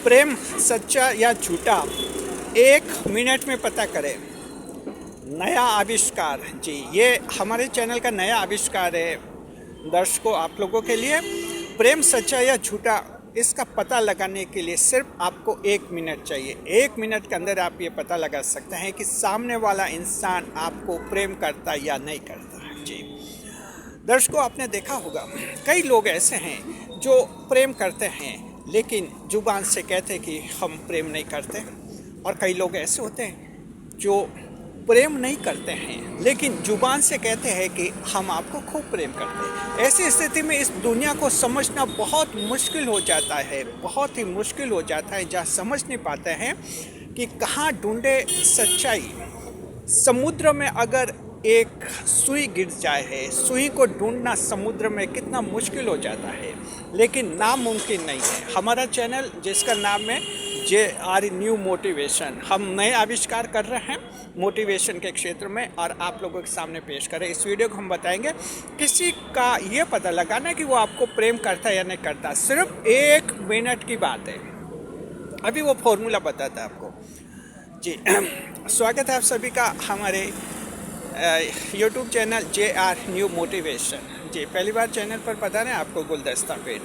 प्रेम सच्चा या झूठा 1 मिनट में पता करें। नया आविष्कार जी, ये हमारे चैनल का नया आविष्कार है दर्शकों, आप लोगों के लिए। प्रेम सच्चा या झूठा, इसका पता लगाने के लिए सिर्फ आपको 1 मिनट चाहिए। 1 मिनट के अंदर आप ये पता लगा सकते हैं कि सामने वाला इंसान आपको प्रेम करता या नहीं करता है। जी दर्शकों, आपने देखा होगा कई लोग ऐसे हैं जो प्रेम करते हैं लेकिन जुबान से कहते हैं कि हम प्रेम नहीं करते, और कई लोग ऐसे होते हैं जो प्रेम नहीं करते हैं लेकिन जुबान से कहते हैं कि हम आपको खूब प्रेम करते हैं। ऐसी स्थिति में इस दुनिया को समझना बहुत मुश्किल हो जाता है, बहुत ही मुश्किल हो जाता है, जहाँ समझ नहीं पाते हैं कि कहाँ ढूंढे सच्चाई। समुद्र में अगर एक सुई गिर जाए है, सुई को ढूंढना समुद्र में कितना मुश्किल हो जाता है, लेकिन नामुमकिन नहीं है। हमारा चैनल जिसका नाम है JR न्यू मोटिवेशन, हम नए आविष्कार कर रहे हैं मोटिवेशन के क्षेत्र में और आप लोगों के सामने पेश करें। इस वीडियो को हम बताएंगे किसी का ये पता लगाना कि वो आपको प्रेम करता है या नहीं करता। सिर्फ 1 मिनट की बात है, अभी वो फॉर्मूला बताता है आपको। जी स्वागत है आप सभी का हमारे YouTube channel JR new motivation. जी पहली बार चैनल पर पता नहीं आपको गुलदस्ता पेड़।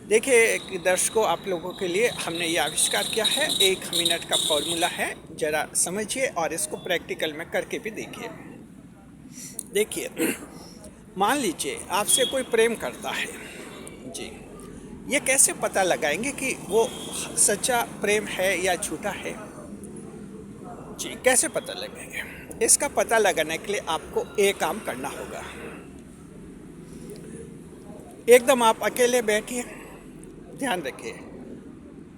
देखिए दर्शकों, आप लोगों के लिए हमने ये आविष्कार किया है, 1 मिनट का फॉर्मूला है, ज़रा समझिए और इसको प्रैक्टिकल में करके भी देखिए। देखिए मान लीजिए आपसे कोई प्रेम करता है जी, ये कैसे पता लगाएंगे कि वो सच्चा प्रेम है या झूठा है? जी कैसे पता लगाएंगे? इसका पता लगाने के लिए आपको एक काम करना होगा। एकदम आप अकेले बैठिए, ध्यान रखिए।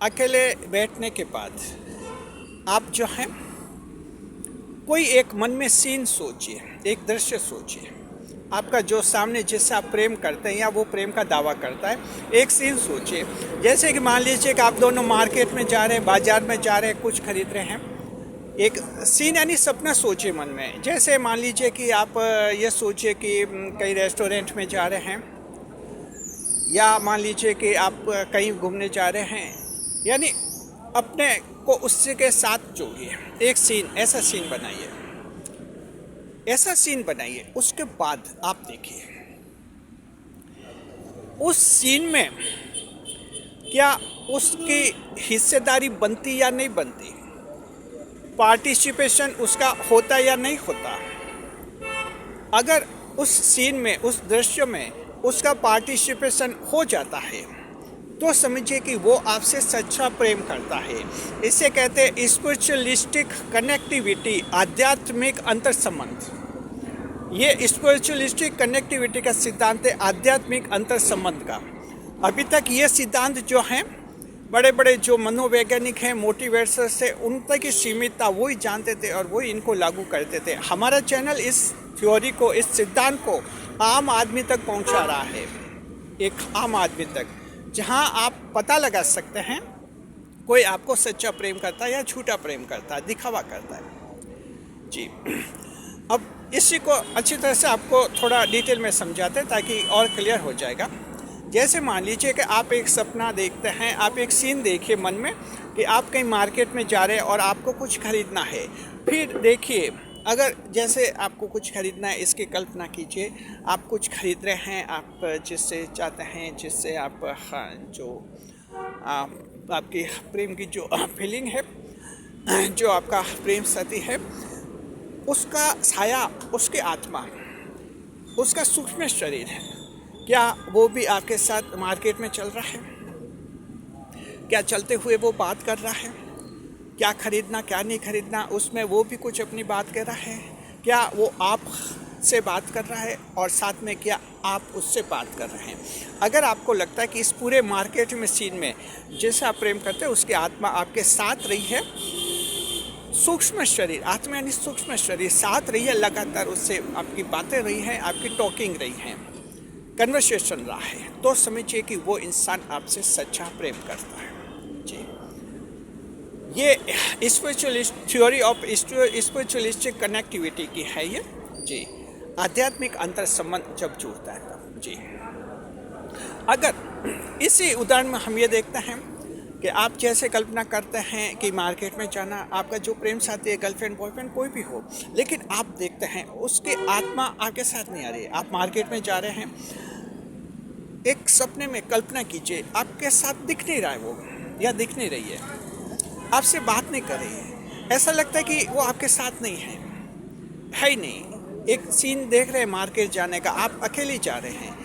अकेले बैठने के बाद आप जो है कोई एक मन में सीन सोचिए, एक दृश्य सोचिए। आपका जो सामने जिससे आप प्रेम करते हैं या वो प्रेम का दावा करता है, एक सीन सोचिए। जैसे कि मान लीजिए कि आप दोनों मार्केट में जा रहे हैं, बाजार में जा रहे हैं, कुछ खरीद रहे हैं। एक सीन यानी सपना सोचिए मन में। जैसे मान लीजिए कि आप ये सोचिए कि कहीं रेस्टोरेंट में जा रहे हैं, या मान लीजिए कि आप कहीं घूमने जा रहे हैं, यानी अपने को उससे के साथ जोड़िए। एक सीन, ऐसा सीन बनाइए, ऐसा सीन बनाइए। उसके बाद आप देखिए उस सीन में क्या उसकी हिस्सेदारी बनती या नहीं बनती, पार्टिसिपेशन उसका होता या नहीं होता। अगर उस सीन में, उस दृश्य में उसका पार्टिसिपेशन हो जाता है तो समझिए कि वो आपसे सच्चा प्रेम करता है। इसे कहते हैं स्पिरिचुअलिस्टिक कनेक्टिविटी, आध्यात्मिक अंतर संबंध। ये स्पिरिचुअलिस्टिक कनेक्टिविटी का सिद्धांत है, आध्यात्मिक अंतर संबंध का। अभी तक ये सिद्धांत जो है बड़े बड़े जो मनोवैज्ञानिक हैं, मोटिवेटर्स है, उन तक ही सीमित था, वही जानते थे और वही इनको लागू करते थे। हमारा चैनल इस थ्योरी को, इस सिद्धांत को आम आदमी तक पहुंचा रहा है, एक आम आदमी तक, जहां आप पता लगा सकते हैं कोई आपको सच्चा प्रेम करता है या झूठा प्रेम करता है, दिखावा करता है। जी अब इसी को अच्छी तरह से आपको थोड़ा डिटेल में समझाते हैं ताकि और क्लियर हो जाएगा। जैसे मान लीजिए कि आप एक सपना देखते हैं, आप एक सीन देखिए मन में कि आप कहीं मार्केट में जा रहे हैं और आपको कुछ खरीदना है। फिर देखिए, अगर जैसे आपको कुछ खरीदना है, इसकी कल्पना कीजिए, आप कुछ खरीद रहे हैं, आप जिससे चाहते हैं, जिससे आप जो आपकी प्रेम की जो फीलिंग है, जो आपका प्रेम सती है, उसका साया, उसकी आत्मा, उसका सूक्ष्म शरीर है, क्या वो भी आपके साथ मार्केट में चल रहा है? क्या चलते हुए वो बात कर रहा है? क्या खरीदना क्या नहीं खरीदना, उसमें वो भी कुछ अपनी बात कर रहा है? क्या वो आप से बात कर रहा है और साथ में क्या आप उससे बात कर रहे हैं? अगर आपको लगता है कि इस पूरे मार्केट में सीन में जैसे आप प्रेम करते हैं उसकी आत्मा आपके साथ रही है, सूक्ष्म शरीर, आत्मा यानी सूक्ष्म शरीर साथ रही है, लगातार उससे आपकी बातें रही हैं, आपकी टॉकिंग रही हैं, कन्वर्सेशन रहा है, तो समझिए कि वो इंसान आपसे सच्चा प्रेम करता है। जी ये spiritualist theory of spiritualistic connectivity की है ये। जी आध्यात्मिक अंतर संबंध जब जुड़ता है तब। जी अगर इसी उदाहरण में हम ये देखते हैं कि आप जैसे कल्पना करते हैं कि मार्केट में जाना, आपका जो प्रेम साथी है, गर्लफ्रेंड बॉयफ्रेंड कोई भी हो, लेकिन आप देखते हैं उसकी आत्मा आपके साथ नहीं आ रही है। आप मार्केट में जा रहे हैं, एक सपने में कल्पना कीजिए आपके साथ दिख नहीं रहा है वो, या दिख नहीं रही है, आपसे बात नहीं कर रही है, ऐसा लगता है कि वो आपके साथ नहीं है ही नहीं। एक सीन देख रहे हैं मार्केट जाने का, आप अकेले जा रहे हैं,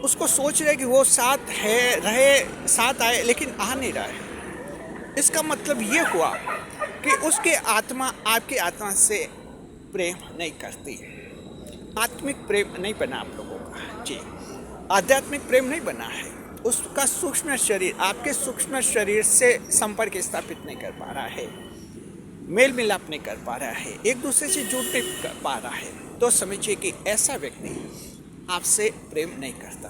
उसको सोच रहे कि वो साथ है, रहे, साथ आए, लेकिन आ नहीं रहा है। इसका मतलब ये हुआ कि उसकी आत्मा आपकी आत्मा से प्रेम नहीं करती, आत्मिक प्रेम नहीं बना आप लोगों का जी, आध्यात्मिक प्रेम नहीं बना है। उसका सूक्ष्म शरीर आपके सूक्ष्म शरीर से संपर्क स्थापित नहीं कर पा रहा है, मेल मिलाप नहीं कर पा रहा है, एक दूसरे से जुड़ नहीं कर पा रहा है, तो समझिए कि ऐसा व्यक्ति आपसे प्रेम नहीं करता।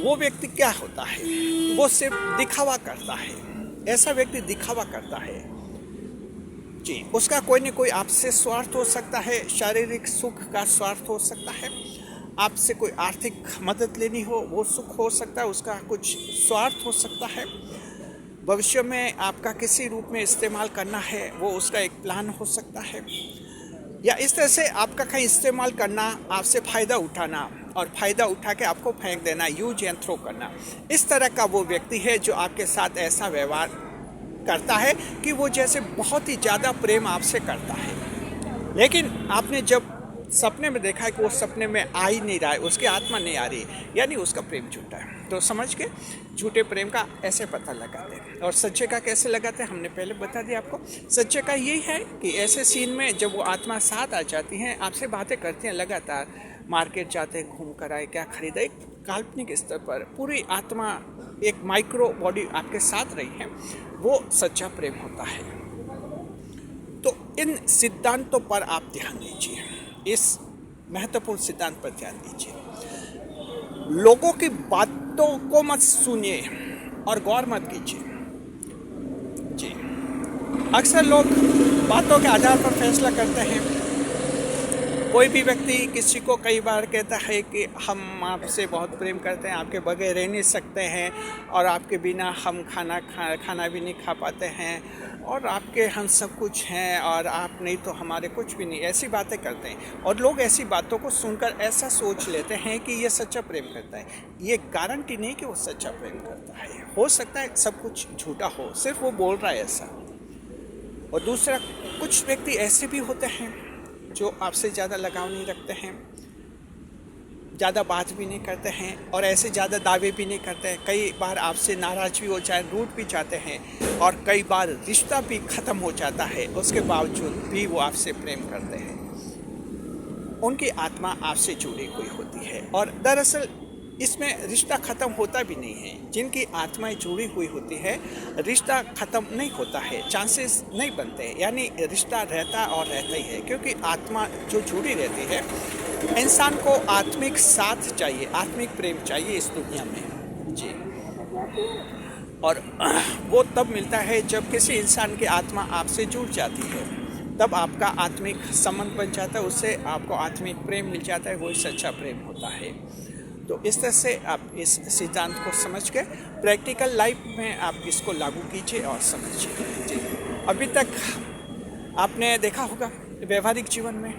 वो व्यक्ति क्या होता है, वो सिर्फ दिखावा करता है। ऐसा व्यक्ति दिखावा करता है जी, उसका कोई न कोई आपसे स्वार्थ हो सकता है, शारीरिक सुख का स्वार्थ हो सकता है, आपसे कोई आर्थिक मदद लेनी हो वो सुख हो सकता है, उसका कुछ स्वार्थ हो सकता है, भविष्य में आपका किसी रूप में इस्तेमाल करना है वो उसका एक प्लान हो सकता है, या इस तरह से आपका कहीं इस्तेमाल करना, आपसे फ़ायदा उठाना और फ़ायदा उठा के आपको फेंक देना, यूज एंड थ्रो करना। इस तरह का वो व्यक्ति है जो आपके साथ ऐसा व्यवहार करता है कि वो जैसे बहुत ही ज़्यादा प्रेम आपसे करता है, लेकिन आपने जब सपने में देखा है कि वो सपने में आ ही नहीं रहा है, उसकी आत्मा नहीं आ रही, यानी उसका प्रेम झूठा है। तो समझ के झूठे प्रेम का ऐसे पता लगाते हैं। और सच्चे का कैसे लगाते हैं हमने पहले बता दिया आपको। सच्चे का यही है कि ऐसे सीन में जब वो आत्मा साथ आ जाती हैं, आपसे बातें करती हैं, लगातार मार्केट जाते हैं, घूम कर आए, क्या खरीदा, एक काल्पनिक स्तर पर पूरी आत्मा एक माइक्रो बॉडी आपके साथ रही है, वो सच्चा प्रेम होता है। तो इन सिद्धांतों पर आप ध्यान दीजिए, इस महत्वपूर्ण सिद्धांत पर ध्यान दीजिए। लोगों की बातों को मत सुनिए और गौर मत कीजिए जी। अक्सर लोग बातों के आधार पर फैसला करते हैं। कोई भी व्यक्ति किसी को कई बार कहता है कि हम आपसे बहुत प्रेम करते हैं, आपके बगैर रह नहीं सकते हैं, और आपके बिना हम खाना भी नहीं खा पाते हैं, और आपके हम सब कुछ हैं, और आप नहीं तो हमारे कुछ भी नहीं, ऐसी बातें करते हैं। और लोग ऐसी बातों को सुनकर ऐसा सोच लेते हैं कि ये सच्चा प्रेम करता है। ये गारंटी नहीं कि वो सच्चा प्रेम करता है, हो सकता है सब कुछ झूठा हो, सिर्फ वो बोल रहा है ऐसा। और दूसरा, कुछ व्यक्ति ऐसे भी होते हैं जो आपसे ज़्यादा लगाव नहीं रखते हैं, ज़्यादा बात भी नहीं करते हैं, और ऐसे ज़्यादा दावे भी नहीं करते हैं। कई बार आपसे नाराज़ भी हो जाए, रूठ भी जाते हैं, और कई बार रिश्ता भी ख़त्म हो जाता है, उसके बावजूद भी वो आपसे प्रेम करते हैं। उनकी आत्मा आपसे जुड़ी हुई होती है, और दरअसल इसमें रिश्ता ख़त्म होता भी नहीं है। जिनकी आत्माएं जुड़ी हुई होती है, रिश्ता ख़त्म नहीं होता है, चांसेस नहीं बनते, यानी रिश्ता रहता और रहता ही है, क्योंकि आत्मा जो जुड़ी रहती है, इंसान को आत्मिक साथ चाहिए, आत्मिक प्रेम चाहिए इस दुनिया में जी। और वो तब मिलता है जब किसी इंसान की आत्मा आपसे जुड़ जाती है, तब आपका आत्मिक संबंध बन जाता है, उससे आपको आत्मिक प्रेम मिल जाता है, वही सच्चा प्रेम होता है। तो इस तरह से आप इस सिद्धांत को समझ के प्रैक्टिकल लाइफ में आप इसको लागू कीजिए और समझिए जी। अभी तक आपने देखा होगा व्यवहारिक जीवन में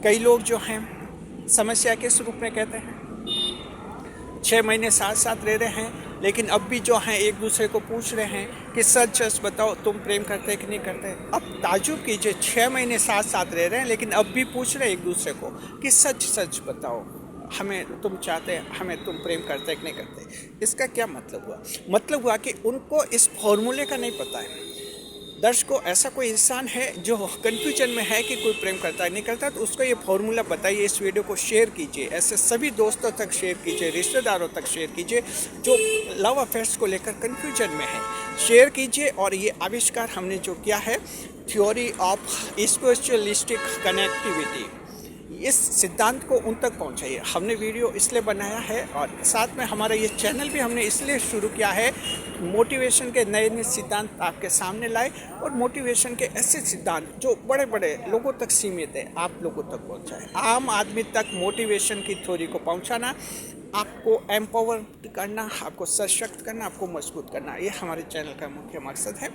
कई लोग जो हैं समस्या किस रूप में कहते हैं, 6 महीने साथ साथ रह रहे हैं, लेकिन अब भी जो हैं एक दूसरे को पूछ रहे हैं कि सच सच बताओ तुम प्रेम करते कि नहीं करते। अब ताजुब कीजिए, 6 महीने साथ साथ रह रहे हैं, लेकिन अब भी पूछ रहे हैं एक दूसरे को कि सच सच बताओ, हमें तुम चाहते, हमें तुम प्रेम करते कि नहीं करते। इसका क्या मतलब हुआ? मतलब हुआ कि उनको इस फॉर्मूले का नहीं पता है। दर्शकों, ऐसा कोई इंसान है जो कन्फ्यूजन में है कि कोई प्रेम करता है नहीं करता, तो उसको ये फॉर्मूला बताइए, इस वीडियो को शेयर कीजिए, ऐसे सभी दोस्तों तक शेयर कीजिए, रिश्तेदारों तक शेयर कीजिए जो लव अफेयर्स को लेकर कन्फ्यूजन में है, शेयर कीजिए। और ये आविष्कार हमने जो किया है, थ्योरी ऑफ स्पिरिचुअलिस्टिक कनेक्टिविटी, इस सिद्धांत को उन तक पहुंचाइए। हमने वीडियो इसलिए बनाया है, और साथ में हमारा ये चैनल भी हमने इसलिए शुरू किया है, मोटिवेशन के नए नए सिद्धांत आपके सामने लाए, और मोटिवेशन के ऐसे सिद्धांत जो बड़े बड़े लोगों तक सीमित है, आप लोगों तक पहुंचाए। आम आदमी तक मोटिवेशन की थ्योरी को पहुंचाना आपको एम्पावर करना, आपको सशक्त करना, आपको मजबूत करना, ये हमारे चैनल का मुख्य मकसद है।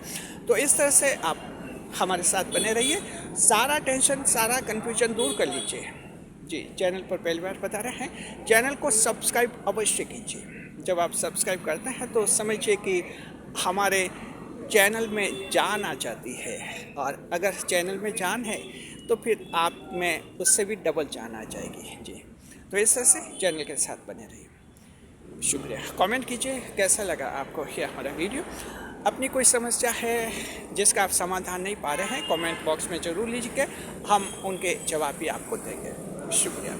तो इस तरह से आप हमारे साथ बने रहिए, सारा टेंशन, सारा कन्फ्यूजन दूर कर लीजिए। जी, चैनल पर पहली बार बता रहे हैं, चैनल को सब्सक्राइब अवश्य कीजिए। जब आप सब्सक्राइब करते हैं तो समझिए कि हमारे चैनल में जान आ जाती है, और अगर चैनल में जान है तो फिर आप में उससे भी डबल जान आ जाएगी। जी, तो इस तरह से चैनल के साथ बने रहिए। शुक्रिया। कमेंट कीजिए कैसा लगा आपको ये हमारा वीडियो। अपनी कोई समस्या है जिसका आप समाधान नहीं पा रहे हैं, कमेंट बॉक्स में ज़रूर लीजिए, हम उनके जवाब भी आपको देंगे। शुक्रिया।